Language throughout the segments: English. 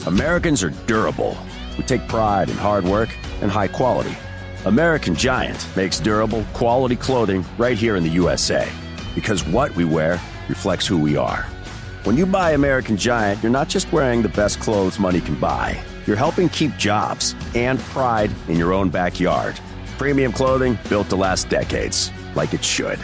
Americans are durable. We take pride in hard work and high quality. American Giant makes durable, quality clothing right here in the USA. Because what we wear reflects who we are. When you buy American Giant, you're not just wearing the best clothes money can buy. You're helping keep jobs and pride in your own backyard. Premium clothing built to last decades, like it should.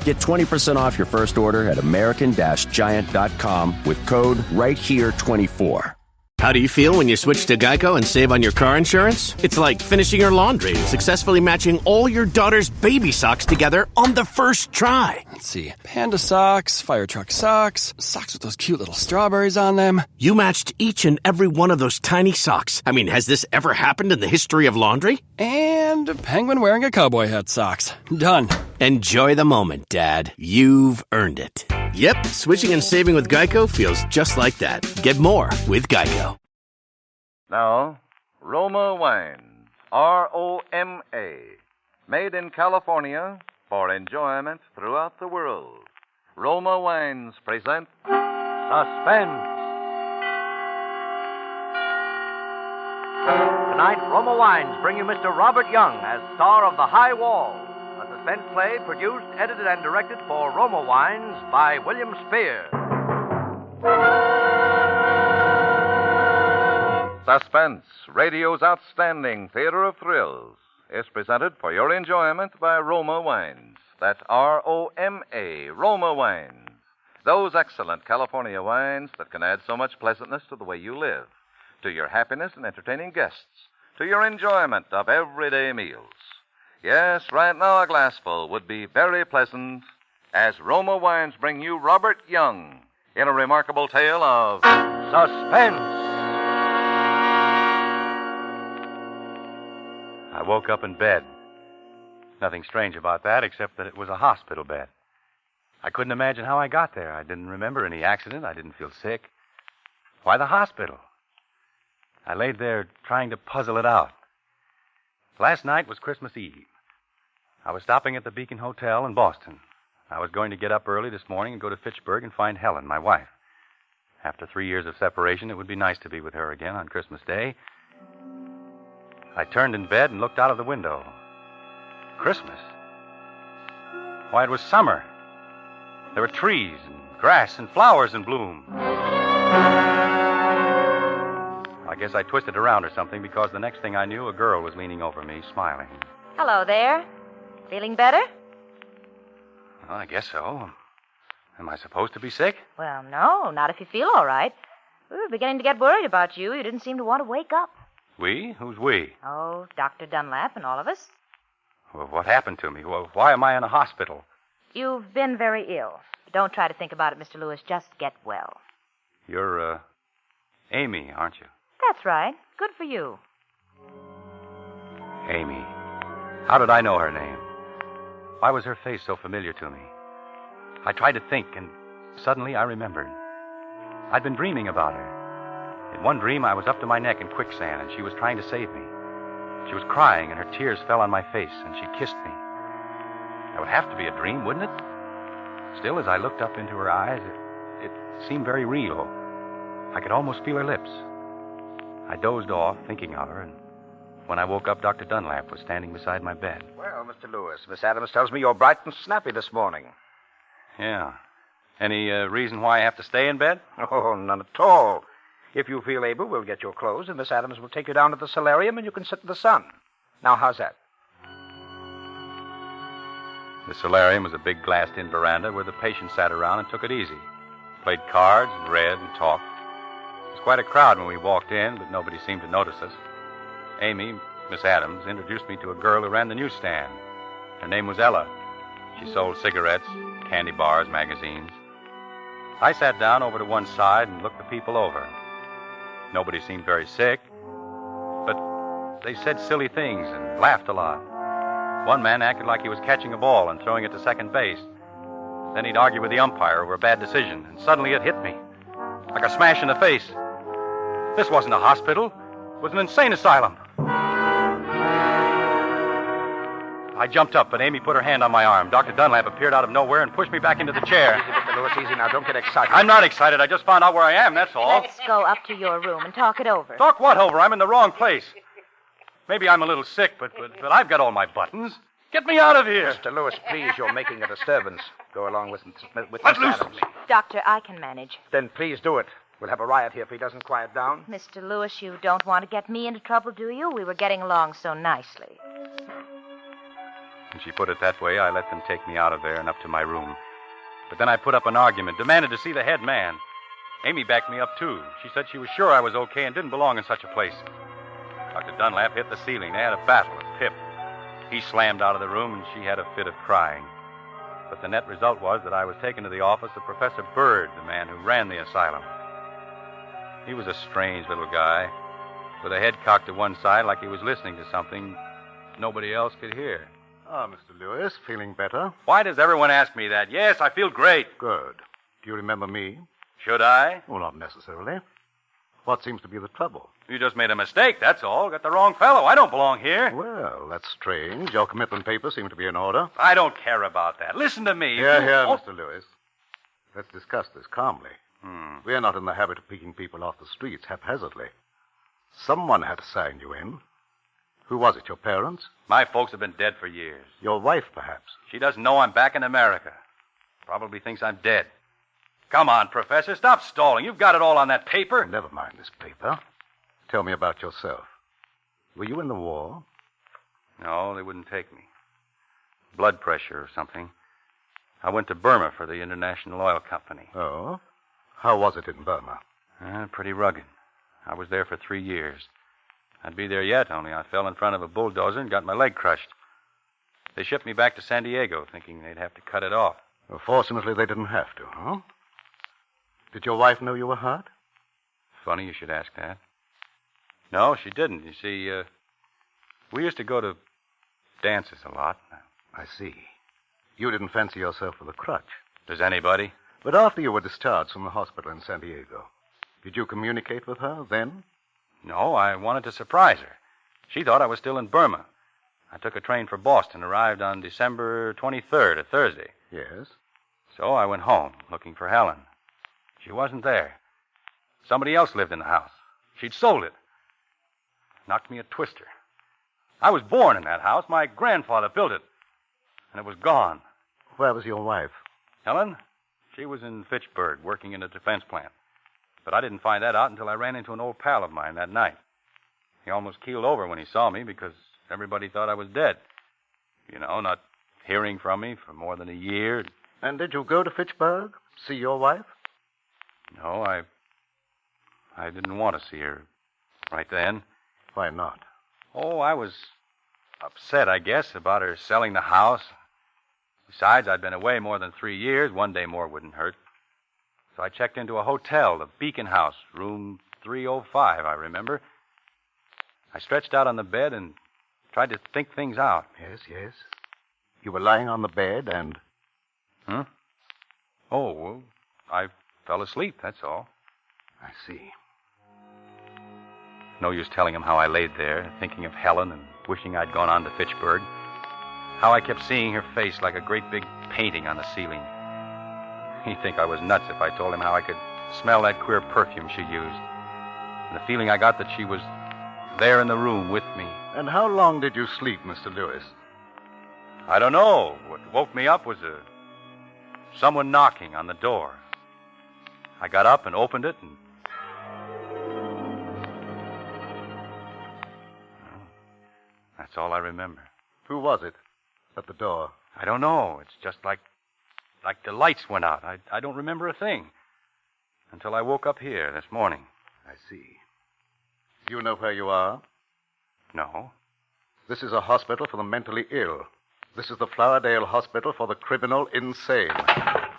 Get 20% off your first order at American-Giant.com with code RightHere24. How do you feel when you switch to Geico and save on your car insurance? It's like finishing your laundry and successfully matching all your daughter's baby socks together on the first try. Let's see. Panda socks, fire truck socks, socks with those cute little strawberries on them. You matched each and every one of those tiny socks. I mean, has this ever happened in the history of laundry? And a penguin wearing a cowboy hat socks. Done. Enjoy the moment, Dad. You've earned it. Yep, switching and saving with Geico feels just like that. Get more with Geico. Now, Roma Wines, R-O-M-A, made in California for enjoyment throughout the world. Roma Wines present Suspense. Tonight, Roma Wines bring you Mr. Robert Young as star of The High Wall, a suspense play produced, edited, and directed for Roma Wines by William Spear. Suspense, radio's outstanding theater of thrills, is presented for your enjoyment by Roma Wines. That's R-O-M-A, Roma Wines. Those excellent California wines that can add so much pleasantness to the way you live, to your happiness in entertaining guests, to your enjoyment of everyday meals. Yes, right now a glassful would be very pleasant as Roma Wines bring you Robert Young in a remarkable tale of suspense. I woke up in bed. Nothing strange about that, except that it was a hospital bed. I couldn't imagine how I got there. I didn't remember any accident. I didn't feel sick. Why the hospital? I laid there trying to puzzle it out. Last night was Christmas Eve. I was stopping at the Beacon Hotel in Boston. I was going to get up early this morning and go to Fitchburg and find Helen, my wife. After 3 years of separation, it would be nice to be with her again on Christmas Day. I turned in bed and looked out of the window. Christmas? Why, it was summer. There were trees and grass and flowers in bloom. I guess I twisted around or something because the next thing I knew, a girl was leaning over me, smiling. Hello there. Feeling better? Well, I guess so. Am I supposed to be sick? Well, no, not if you feel all right. We were beginning to get worried about you. You didn't seem to want to wake up. We? Who's we? Oh, Dr. Dunlap and all of us. Well, what happened to me? Well, why am I in a hospital? You've been very ill. Don't try to think about it, Mr. Lewis. Just get well. You're, Amy, aren't you? That's right. Good for you. Amy. How did I know her name? Why was her face so familiar to me? I tried to think, and suddenly I remembered. I'd been dreaming about her. In one dream, I was up to my neck in quicksand, and she was trying to save me. She was crying, and her tears fell on my face, and she kissed me. That would have to be a dream, wouldn't it? Still, as I looked up into her eyes, it seemed very real. I could almost feel her lips. I dozed off, thinking of her, and when I woke up, Dr. Dunlap was standing beside my bed. Well, Mr. Lewis, Miss Adams tells me you're bright and snappy this morning. Yeah. Any reason why I have to stay in bed? Oh, none at all. If you feel able, we'll get your clothes, and Miss Adams will take you down to the solarium, and you can sit in the sun. Now, how's that? The solarium was a big glassed-in veranda where the patients sat around and took it easy. Played cards and read and talked. It was quite a crowd when we walked in, but nobody seemed to notice us. Amy, Miss Adams, introduced me to a girl who ran the newsstand. Her name was Ella. She sold cigarettes, candy bars, magazines. I sat down over to one side and looked the people over. Nobody seemed very sick, but they said silly things and laughed a lot. One man acted like he was catching a ball and throwing it to second base. Then he'd argue with the umpire over a bad decision, and suddenly it hit me, like a smash in the face. This wasn't a hospital. It was an insane asylum. I jumped up, but Amy put her hand on my arm. Dr. Dunlap appeared out of nowhere and pushed me back into the chair. Easy, Mr. Lewis, easy now. Don't get excited. I'm not excited. I just found out where I am, that's all. Let's go up to your room and talk it over. Talk what over? I'm in the wrong place. Maybe I'm a little sick, but I've got all my buttons. Get me out of here. Mr. Lewis, please, you're making a disturbance. Go along with Let Miss loose. Adams. Doctor, I can manage. Then please do it. We'll have a riot here if he doesn't quiet down. Mr. Lewis, you don't want to get me into trouble, do you? We were getting along so nicely. When she put it that way, I let them take me out of there and up to my room. But then I put up an argument, demanded to see the head man. Amy backed me up, too. She said she was sure I was okay and didn't belong in such a place. Dr. Dunlap hit the ceiling. They had a battle with Pip. He slammed out of the room, and she had a fit of crying. But the net result was that I was taken to the office of Professor Bird, the man who ran the asylum. He was a strange little guy, with a head cocked to one side like he was listening to something nobody else could hear. Ah, Mr. Lewis, feeling better? Why does everyone ask me that? Yes, I feel great. Good. Do you remember me? Should I? Well, not necessarily. What seems to be the trouble? You just made a mistake, that's all. Got the wrong fellow. I don't belong here. Well, that's strange. Your commitment papers seem to be in order. I don't care about that. Listen to me. Here, Oh. Mr. Lewis. Let's discuss this calmly. We're not in the habit of picking people off the streets haphazardly. Someone had to sign you in. Who was it, your parents? My folks have been dead for years. Your wife, perhaps? She doesn't know I'm back in America. Probably thinks I'm dead. Come on, Professor, stop stalling. You've got it all on that paper. Never mind this paper. Tell me about yourself. Were you in the war? No, they wouldn't take me. Blood pressure or something. I went to Burma for the International Oil Company. Oh? How was it in Burma? Pretty rugged. I was there for 3 years. I'd be there yet, only I fell in front of a bulldozer and got my leg crushed. They shipped me back to San Diego, thinking they'd have to cut it off. Well, fortunately, they didn't have to, huh? Did your wife know you were hurt? Funny you should ask that. No, she didn't. You see, we used to go to dances a lot. I see. You didn't fancy yourself with a crutch. Does anybody? But after you were discharged from the hospital in San Diego, did you communicate with her then? No, I wanted to surprise her. She thought I was still in Burma. I took a train for Boston, arrived on December 23rd, a Thursday. Yes. So I went home, looking for Helen. She wasn't there. Somebody else lived in the house. She'd sold it. Knocked me a twister. I was born in that house. My grandfather built it. And it was gone. Where was your wife? Helen? She was in Fitchburg, working in a defense plant. But I didn't find that out until I ran into an old pal of mine that night. He almost keeled over when he saw me because everybody thought I was dead. You know, not hearing from me for more than a year. And did you go to Fitchburg? See your wife? No, I didn't want to see her right then. Why not? Oh, I was upset, I guess, about her selling the house. Besides, I'd been away more than 3 years. 1 day more wouldn't hurt. So I checked into a hotel, the Beacon House, room 305, I remember. I stretched out on the bed and tried to think things out. Yes. You were lying on the bed and... Oh, well, I fell asleep, that's all. I see. No use telling him how I laid there, thinking of Helen and wishing I'd gone on to Fitchburg. How I kept seeing her face like a great big painting on the ceiling. He'd think I was nuts if I told him how I could smell that queer perfume she used. And the feeling I got that she was there in the room with me. And how long did you sleep, Mr. Lewis? I don't know. What woke me up was someone knocking on the door. I got up and opened it, and that's all I remember. Who was it at the door? I don't know. It's just like the lights went out. I don't remember a thing until I woke up here this morning. I see. Do you know where you are? No. This is a hospital for the mentally ill. This is the Flowerdale Hospital for the criminal insane.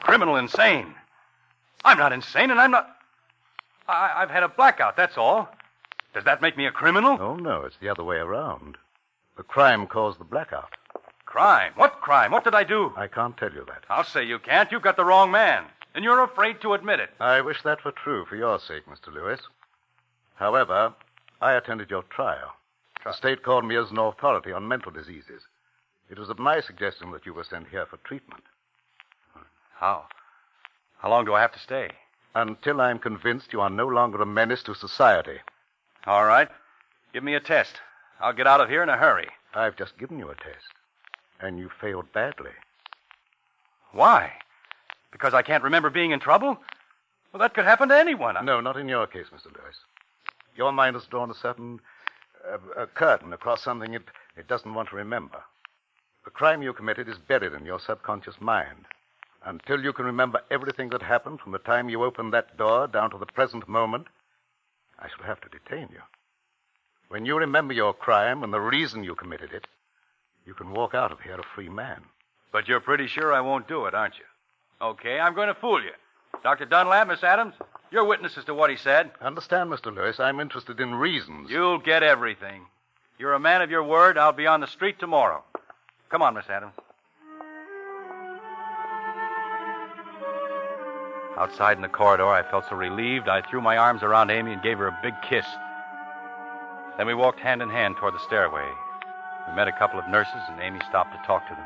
Criminal insane? I'm not insane, and I'm not... I've had a blackout, that's all. Does that make me a criminal? Oh, no, it's the other way around. The crime caused the blackout. Crime? What crime? What did I do? I can't tell you that. I'll say you can't. You've got the wrong man. And you're afraid to admit it. I wish that were true for your sake, Mr. Lewis. However, I attended your trial. The state called me as an authority on mental diseases. It was at my suggestion that you were sent here for treatment. How? How long do I have to stay? Until I'm convinced you are no longer a menace to society. All right. Give me a test. I'll get out of here in a hurry. I've just given you a test, and you failed badly. Why? Because I can't remember being in trouble? Well, that could happen to anyone. No, not in your case, Mr. Lewis. Your mind has drawn a certain a curtain across something it doesn't want to remember. The crime you committed is buried in your subconscious mind. Until you can remember everything that happened from the time you opened that door down to the present moment, I shall have to detain you. When you remember your crime and the reason you committed it, you can walk out of here a free man. But you're pretty sure I won't do it, aren't you? Okay, I'm going to fool you. Dr. Dunlap, Miss Adams, you're witnesses to what he said. Understand, Mr. Lewis, I'm interested in reasons. You'll get everything. You're a man of your word. I'll be on the street tomorrow. Come on, Miss Adams. Outside in the corridor, I felt so relieved, I threw my arms around Amy and gave her a big kiss. Then we walked hand in hand toward the stairway. We met a couple of nurses, and Amy stopped to talk to them.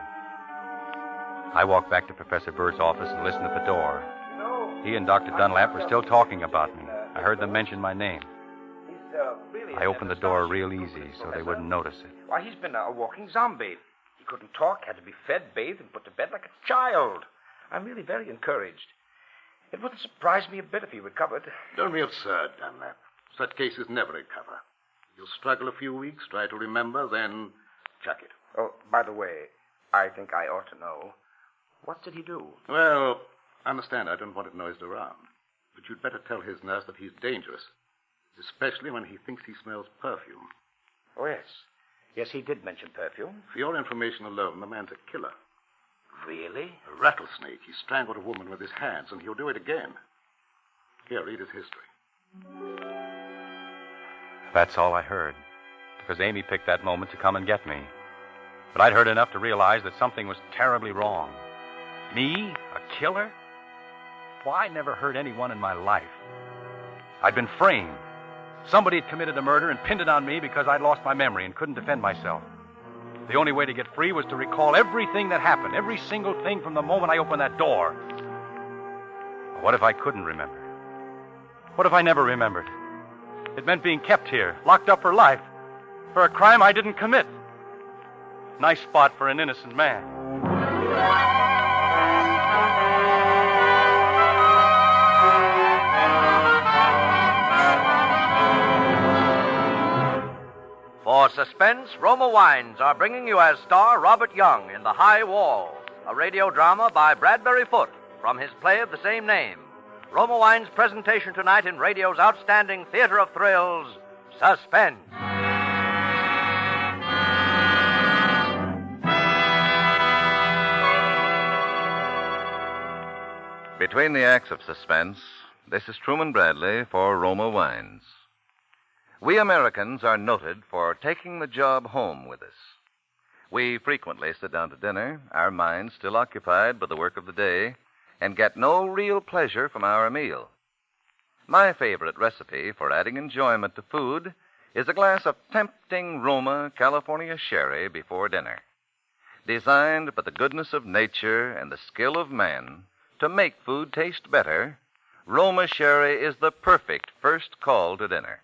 I walked back to Professor Bird's office and listened at the door. He and Dr. Dunlap were still talking about me. I heard them mention my name. I opened the door real easy so they wouldn't notice it. Why, he's been a walking zombie. He couldn't talk, had to be fed, bathed, and put to bed like a child. I'm really very encouraged. It wouldn't surprise me a bit if he recovered. Don't be absurd, Dunlap. Such cases never recover. You'll struggle a few weeks, try to remember, then chuck it. Oh, by the way, I think I ought to know. What did he do? Well, understand I don't want it noised around. But you'd better tell his nurse that he's dangerous, especially when he thinks he smells perfume. Oh, yes. Yes, he did mention perfume. For your information alone, the man's a killer. Really? A rattlesnake. He strangled a woman with his hands, and he'll do it again. Here, read his history. That's all I heard, because Amy picked that moment to come and get me. But I'd heard enough to realize that something was terribly wrong. Me? A killer? Why, I never heard anyone in my life. I'd been framed. Somebody had committed a murder and pinned it on me because I'd lost my memory and couldn't defend myself. The only way to get free was to recall everything that happened, every single thing from the moment I opened that door. But what if I couldn't remember? What if I never remembered? It meant being kept here, locked up for life, for a crime I didn't commit. Nice spot for an innocent man. For Suspense, Roma Wines are bringing you as star Robert Young in The High Wall, a radio drama by Bradbury Foote from his play of the same name. Roma Wines' presentation tonight in radio's outstanding theater of thrills, Suspense. Between the acts of Suspense, this is Truman Bradley for Roma Wines. We Americans are noted for taking the job home with us. We frequently sit down to dinner, our minds still occupied by the work of the day, and get no real pleasure from our meal. My favorite recipe for adding enjoyment to food is a glass of tempting Roma California sherry before dinner. Designed by the goodness of nature and the skill of man to make food taste better, Roma sherry is the perfect first call to dinner.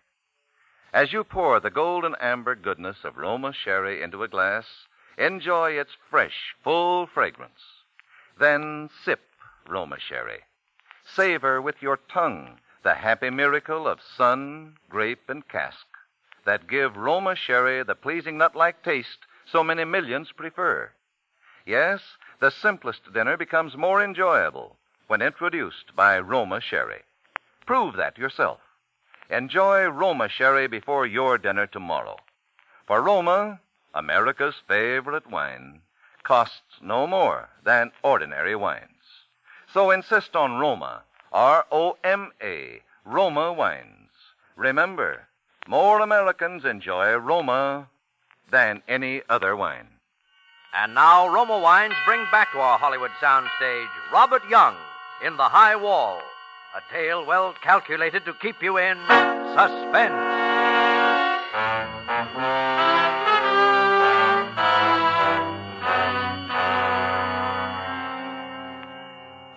As you pour the golden amber goodness of Roma sherry into a glass, enjoy its fresh, full fragrance. Then sip Roma sherry. Savor with your tongue the happy miracle of sun, grape, and cask that give Roma sherry the pleasing nut-like taste so many millions prefer. Yes, the simplest dinner becomes more enjoyable when introduced by Roma sherry. Prove that yourself. Enjoy Roma sherry before your dinner tomorrow. For Roma, America's favorite wine, costs no more than ordinary wines. So insist on Roma, R-O-M-A, Roma wines. Remember, more Americans enjoy Roma than any other wine. And now Roma Wines bring back to our Hollywood soundstage Robert Young in The High Wall, a tale well calculated to keep you in suspense.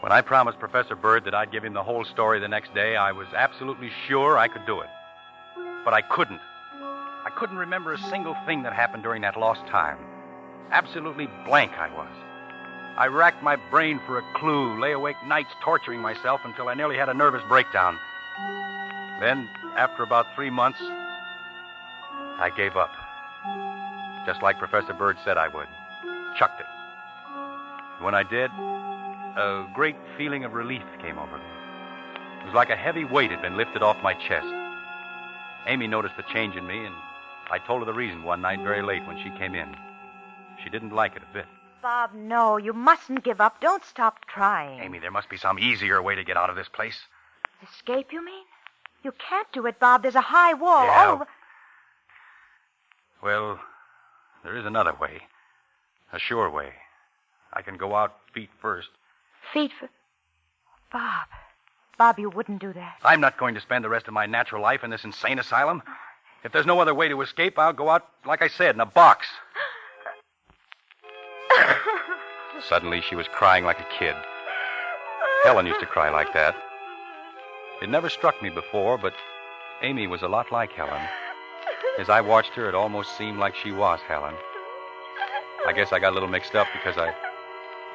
When I promised Professor Bird that I'd give him the whole story the next day, I was absolutely sure I could do it. But I couldn't. I couldn't remember a single thing that happened during that lost time. Absolutely blank I was. I racked my brain for a clue, lay awake nights torturing myself until I nearly had a nervous breakdown. Then, after about 3 months, I gave up. Just like Professor Bird said I would. Chucked it. When I did, a great feeling of relief came over me. It was like a heavy weight had been lifted off my chest. Amy noticed the change in me, and I told her the reason one night very late when she came in. She didn't like it a bit. Bob, no, you mustn't give up. Don't stop trying. Amy, there must be some easier way to get out of this place. Escape, you mean? You can't do it, Bob. There's a high wall Yeah. all over. Well, there is another way. A sure way. I can go out feet first. Feet for... Bob. Bob, you wouldn't do that. I'm not going to spend the rest of my natural life in this insane asylum. If there's no other way to escape, I'll go out, like I said, in a box. Suddenly, she was crying like a kid. Helen used to cry like that. It never struck me before, but Amy was a lot like Helen. As I watched her, it almost seemed like she was Helen. I guess I got a little mixed up because I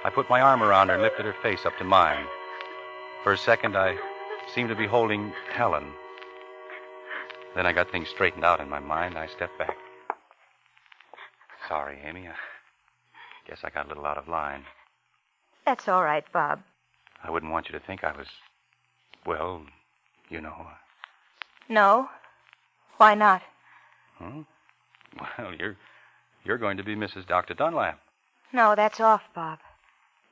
put my arm around her and lifted her face up to mine. For a second, I seemed to be holding Helen. Then I got things straightened out in my mind, and I stepped back. Sorry, Amy. I guess I got a little out of line. That's all right, Bob. I wouldn't want you to think I was, well, you know. No? Why not? Well, you're going to be Mrs. Dr. Dunlap. No, that's off, Bob.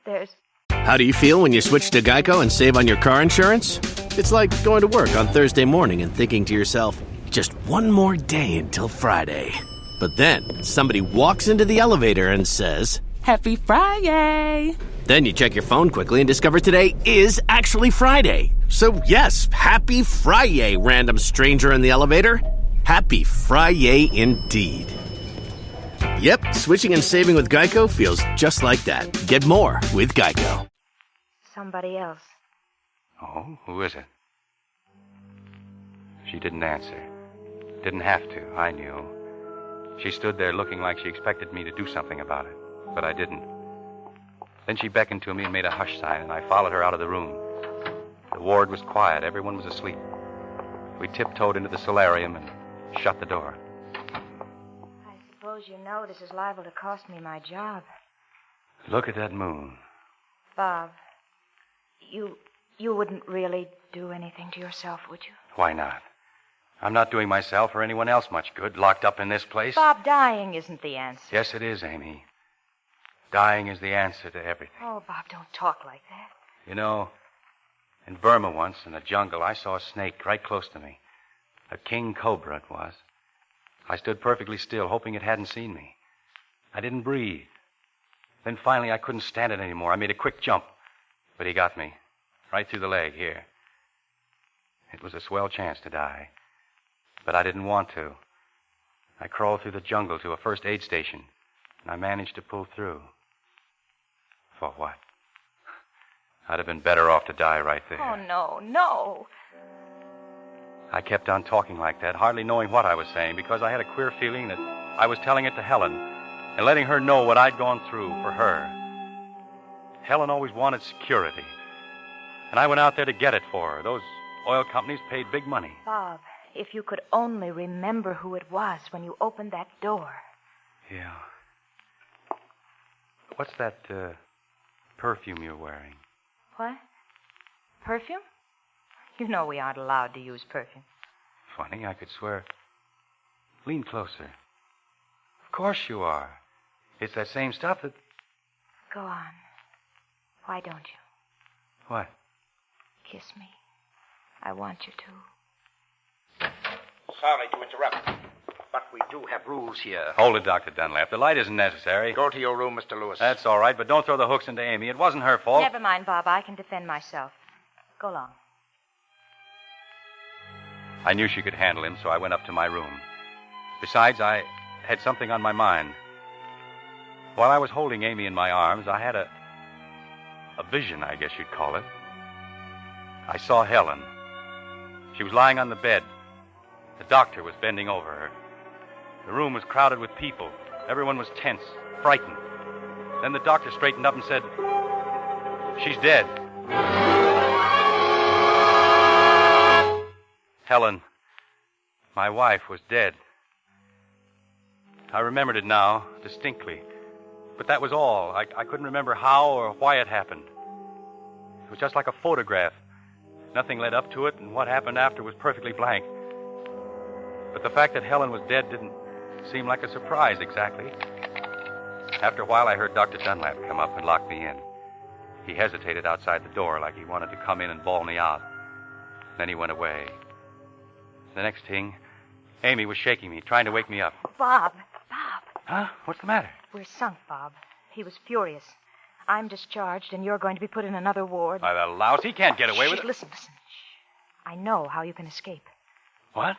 There's... How do you feel when you switch to Geico and save on your car insurance? It's like going to work on Thursday morning and thinking to yourself, just one more day until Friday. But then somebody walks into the elevator and says, Happy Friday! Then you check your phone quickly and discover today is actually Friday. So yes, happy Friday, random stranger in the elevator. Happy Friday indeed. Yep, switching and saving with Geico feels just like that. Get more with Geico. Somebody else. Oh, who is it? She didn't answer. Didn't have to, I knew. She stood there looking like she expected me to do something about it, but I didn't. Then she beckoned to me and made a hush sign, and I followed her out of the room. The ward was quiet. Everyone was asleep. We tiptoed into the solarium and shut the door. I suppose you know this is liable to cost me my job. Look at that moon. Bob, you wouldn't really do anything to yourself, would you? Why not? I'm not doing myself or anyone else much good, locked up in this place. Bob, dying isn't the answer. Yes, it is, Amy. Dying is the answer to everything. Oh, Bob, don't talk like that. You know, in Burma once, in the jungle, I saw a snake right close to me. A king cobra it was. I stood perfectly still, hoping it hadn't seen me. I didn't breathe. Then finally I couldn't stand it anymore. I made a quick jump, but he got me. Right through the leg, here. It was a swell chance to die. But I didn't want to. I crawled through the jungle to a first aid station, and I managed to pull through. For what? I'd have been better off to die right there. Oh, no. I kept on talking like that, hardly knowing what I was saying, because I had a queer feeling that I was telling it to Helen and letting her know what I'd gone through for her. Helen always wanted security, and I went out there to get it for her. Those oil companies paid big money. Bob, if you could only remember who it was when you opened that door. Yeah. What's that perfume you're wearing? What? Perfume? You know we aren't allowed to use perfume. Funny, I could swear. Lean closer. Of course you are. It's that same stuff that... Go on. Why don't you? What? Kiss me. I want you to. Sorry to interrupt, but we do have rules here. Hold it, Dr. Dunlap. The light isn't necessary. Go to your room, Mr. Lewis. That's all right, but don't throw the hooks into Amy. It wasn't her fault. Never mind, Bob. I can defend myself. Go along. I knew she could handle him, so I went up to my room. Besides, I had something on my mind. While I was holding Amy in my arms, I had a A vision, I guess you'd call it. I saw Helen. She was lying on the bed. The doctor was bending over her. The room was crowded with people. Everyone was tense, frightened. Then the doctor straightened up and said, "She's dead." Helen, my wife, was dead. I remembered it now, distinctly. But that was all. I couldn't remember how or why it happened. It was just like a photograph. Nothing led up to it, and what happened after was perfectly blank. But the fact that Helen was dead didn't seem like a surprise exactly. After a while, I heard Dr. Dunlap come up and lock me in. He hesitated outside the door like he wanted to come in and bawl me out. Then he went away. The next thing, Amy was shaking me, trying to wake me up. Bob. Huh? What's the matter? We're sunk, Bob. He was furious. I'm discharged, and you're going to be put in another ward. Why, the louse, he can't get away with it. Listen. Shh. I know how you can escape. What?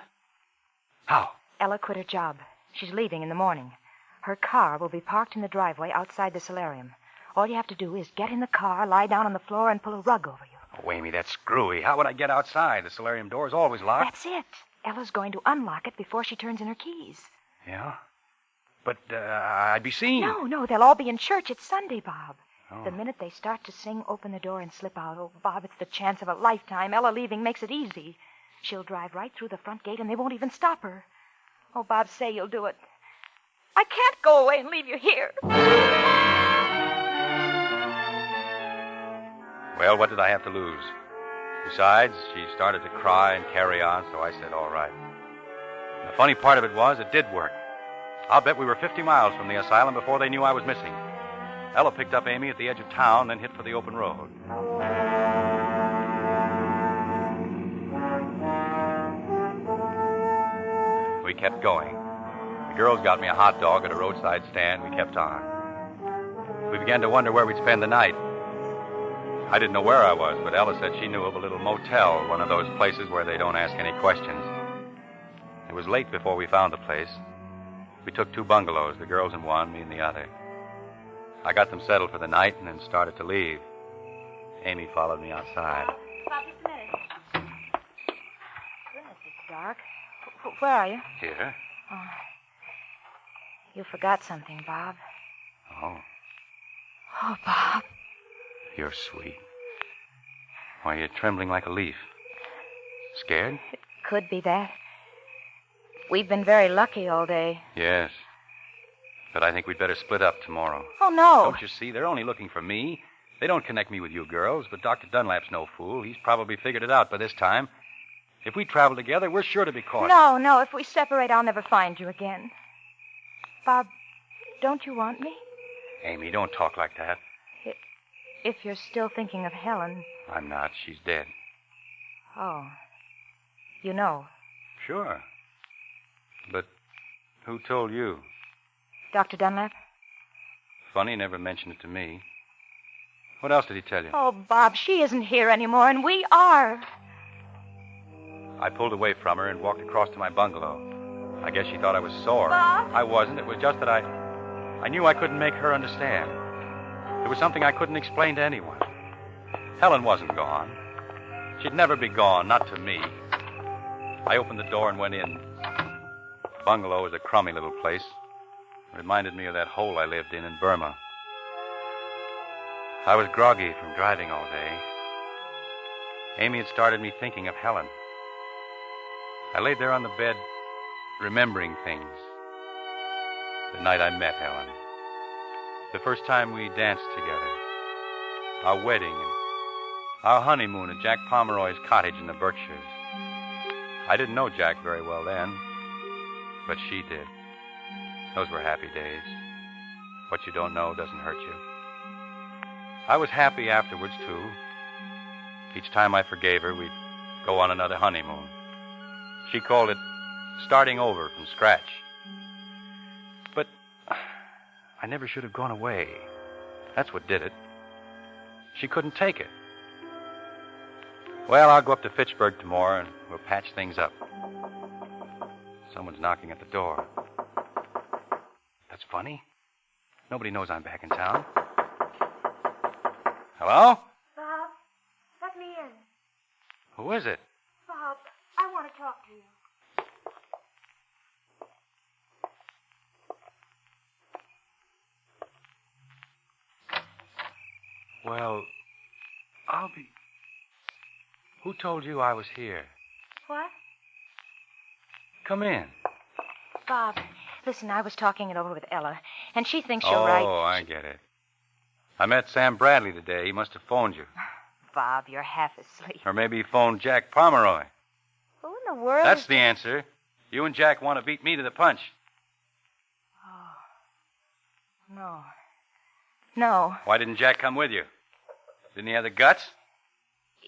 How? Ella quit her job. She's leaving in the morning. Her car will be parked in the driveway outside the solarium. All you have to do is get in the car, lie down on the floor, and pull a rug over you. Oh, Amy, that's screwy. How would I get outside? The solarium door is always locked. That's it. Ella's going to unlock it before she turns in her keys. Yeah? But I'd be seen. No, they'll all be in church. It's Sunday, Bob. Oh. The minute they start to sing, open the door and slip out. Oh, Bob, it's the chance of a lifetime. Ella leaving makes it easy. She'll drive right through the front gate, and they won't even stop her. Oh, Bob, say you'll do it. I can't go away and leave you here. Well, what did I have to lose? Besides, she started to cry and carry on, so I said, all right. And the funny part of it was, it did work. I'll bet we were 50 miles from the asylum before they knew I was missing. Ella picked up Amy at the edge of town, then hit for the open road. We kept going. The girls got me a hot dog at a roadside stand. We kept on. We began to wonder where we'd spend the night. I didn't know where I was, but Ella said she knew of a little motel, one of those places where they don't ask any questions. It was late before we found the place. We took 2 bungalows, the girls in one, me in the other. I got them settled for the night and then started to leave. Amy followed me outside. Bob, just a minute. Goodness, it's dark. Where are you? Here? Oh. You forgot something, Bob. Oh, Oh, Bob. you're sweet. Why, you're trembling like a leaf. Scared? It could be that. We've been very lucky all day. Yes. But I think we'd better split up tomorrow. Oh, no. Don't you see? They're only looking for me. They don't connect me with you girls, but Dr. Dunlap's no fool. He's probably figured it out by this time. If we travel together, we're sure to be caught. No. If we separate, I'll never find you again. Bob, don't you want me? Amy, don't talk like that. If you're still thinking of Helen. I'm not. She's dead. Oh. You know. Sure. But who told you? Dr. Dunlap? Funny, never mentioned it to me. What else did he tell you? Oh, Bob, she isn't here anymore, and we are. I pulled away from her and walked across to my bungalow. I guess she thought I was sore. Bob? I wasn't. It was just that I knew I couldn't make her understand. It was something I couldn't explain to anyone. Helen wasn't gone. She'd never be gone, not to me. I opened the door and went in. The bungalow was a crummy little place. It reminded me of that hole I lived in Burma. I was groggy from driving all day. Amy had started me thinking of Helen. I laid there on the bed, remembering things. The night I met Helen. The first time we danced together. Our wedding and our honeymoon at Jack Pomeroy's cottage in the Berkshires. I didn't know Jack very well then, but she did. Those were happy days. What you don't know doesn't hurt you. I was happy afterwards, too. Each time I forgave her, we'd go on another honeymoon. She called it starting over from scratch. But I never should have gone away. That's what did it. She couldn't take it. Well, I'll go up to Fitchburg tomorrow and we'll patch things up. Someone's knocking at the door. That's funny. Nobody knows I'm back in town. Hello? Bob, let me in. Who is it? Bob, I want to talk to you. Well, I'll be... Who told you I was here? What? Come in. Bob, listen, I was talking it over with Ella, and she thinks you're right. Oh, I get it. I met Sam Bradley today. He must have phoned you. Bob, you're half asleep. Or maybe he phoned Jack Pomeroy. Who in the world That's is... the answer. You and Jack want to beat me to the punch. Oh. No. No. Why didn't Jack come with you? Didn't he have the guts?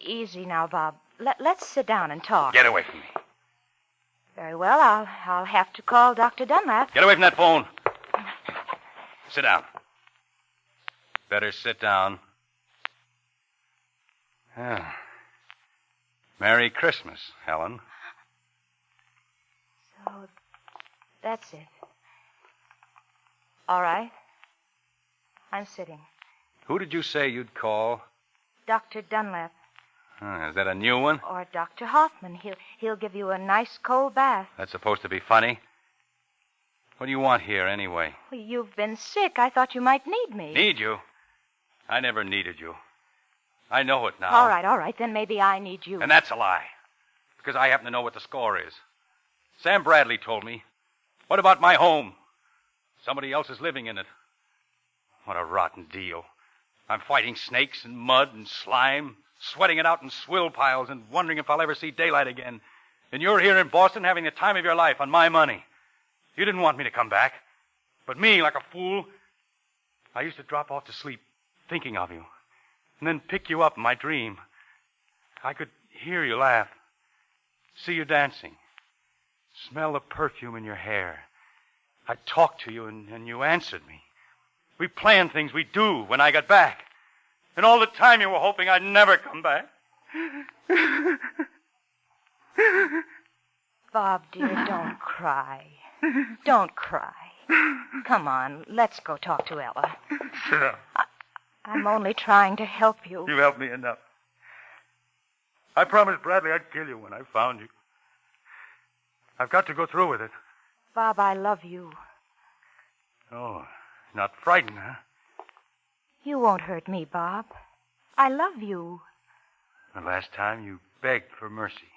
Easy now, Bob. Let's sit down and talk. Get away from me. Very well, I'll have to call Dr. Dunlap. Get away from that phone. Sit down. Better sit down. Ah. Merry Christmas, Helen. So, that's it. All right. I'm sitting. Who did you say you'd call? Dr. Dunlap. Is that a new one? Or Dr. Hoffman. He'll give you a nice cold bath. That's supposed to be funny. What do you want here, anyway? Well, you've been sick. I thought you might need me. Need you? I never needed you. I know it now. All right. Then maybe I need you. And that's a lie. Because I happen to know what the score is. Sam Bradley told me. What about my home? Somebody else is living in it. What a rotten deal. I'm fighting snakes and mud and slime, sweating it out in swill piles and wondering if I'll ever see daylight again. And you're here in Boston having the time of your life on my money. You didn't want me to come back. But me, like a fool, I used to drop off to sleep thinking of you. And then pick you up in my dream. I could hear you laugh, see you dancing, smell the perfume in your hair. I'd talk to you and you answered me. We planned things we'd do when I got back. And all the time you were hoping I'd never come back. Bob, dear, don't cry. Don't cry. Come on, let's go talk to Ella. Sit down. I'm only trying to help you. You've helped me enough. I promised Bradley I'd kill you when I found you. I've got to go through with it. Bob, I love you. Oh, not frightened, huh? You won't hurt me, Bob. I love you. The last time you begged for mercy.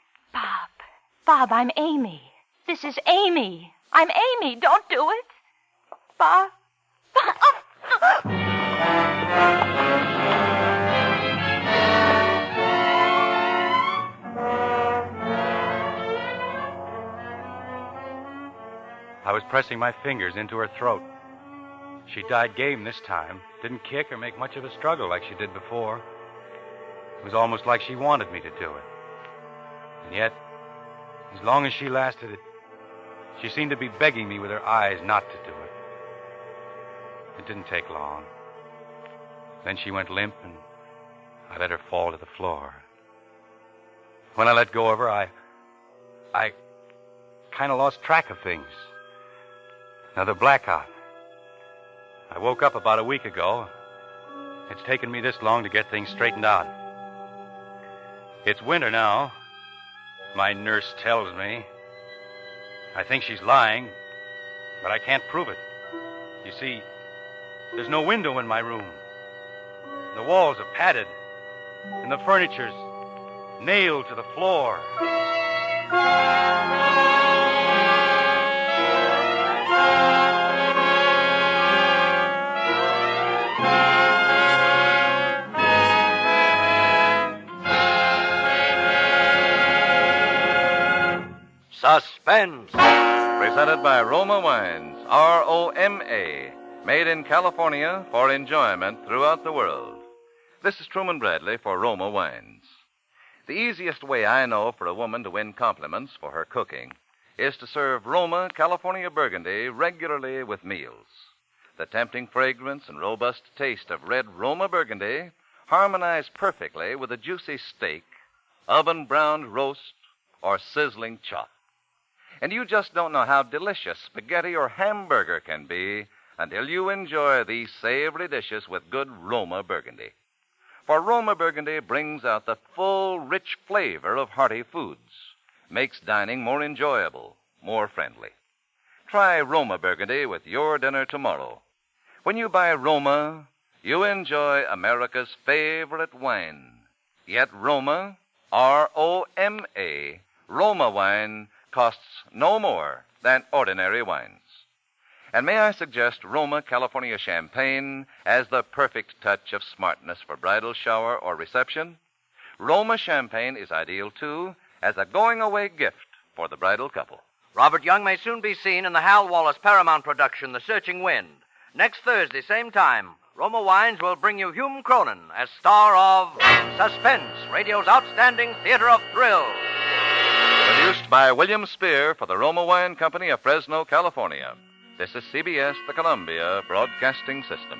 Bob, I'm Amy. This is Amy. I'm Amy. Don't do it. Bob. I was pressing my fingers into her throat. She died game this time. Didn't kick or make much of a struggle like she did before. It was almost like she wanted me to do it. And yet, as long as she lasted, she seemed to be begging me with her eyes not to do it. It didn't take long. Then she went limp, and I let her fall to the floor. When I let go of her, I kind of lost track of things. Another blackout. I woke up about a week ago. It's taken me this long to get things straightened out. It's winter now. My nurse tells me. I think she's lying, but I can't prove it. You see, there's no window in my room. The walls are padded, and the furniture's nailed to the floor. Suspense. Presented by Roma Wines, R-O-M-A, made in California for enjoyment throughout the world. This is Truman Bradley for Roma Wines. The easiest way I know for a woman to win compliments for her cooking is to serve Roma California Burgundy regularly with meals. The tempting fragrance and robust taste of red Roma Burgundy harmonize perfectly with a juicy steak, oven-browned roast, or sizzling chop. And you just don't know how delicious spaghetti or hamburger can be until you enjoy these savory dishes with good Roma Burgundy. For Roma Burgundy brings out the full, rich flavor of hearty foods, makes dining more enjoyable, more friendly. Try Roma Burgundy with your dinner tomorrow. When you buy Roma, you enjoy America's favorite wine. Yet Roma, R-O-M-A, Roma wine costs no more than ordinary wines. And may I suggest Roma California Champagne as the perfect touch of smartness for bridal shower or reception? Roma Champagne is ideal, too, as a going-away gift for the bridal couple. Robert Young may soon be seen in the Hal Wallace Paramount production, The Searching Wind. Next Thursday, same time, Roma Wines will bring you Hume Cronin as star of Suspense, radio's outstanding theater of thrills. Produced by William Spear for the Roma Wine Company of Fresno, California. This is CBS, the Columbia Broadcasting System.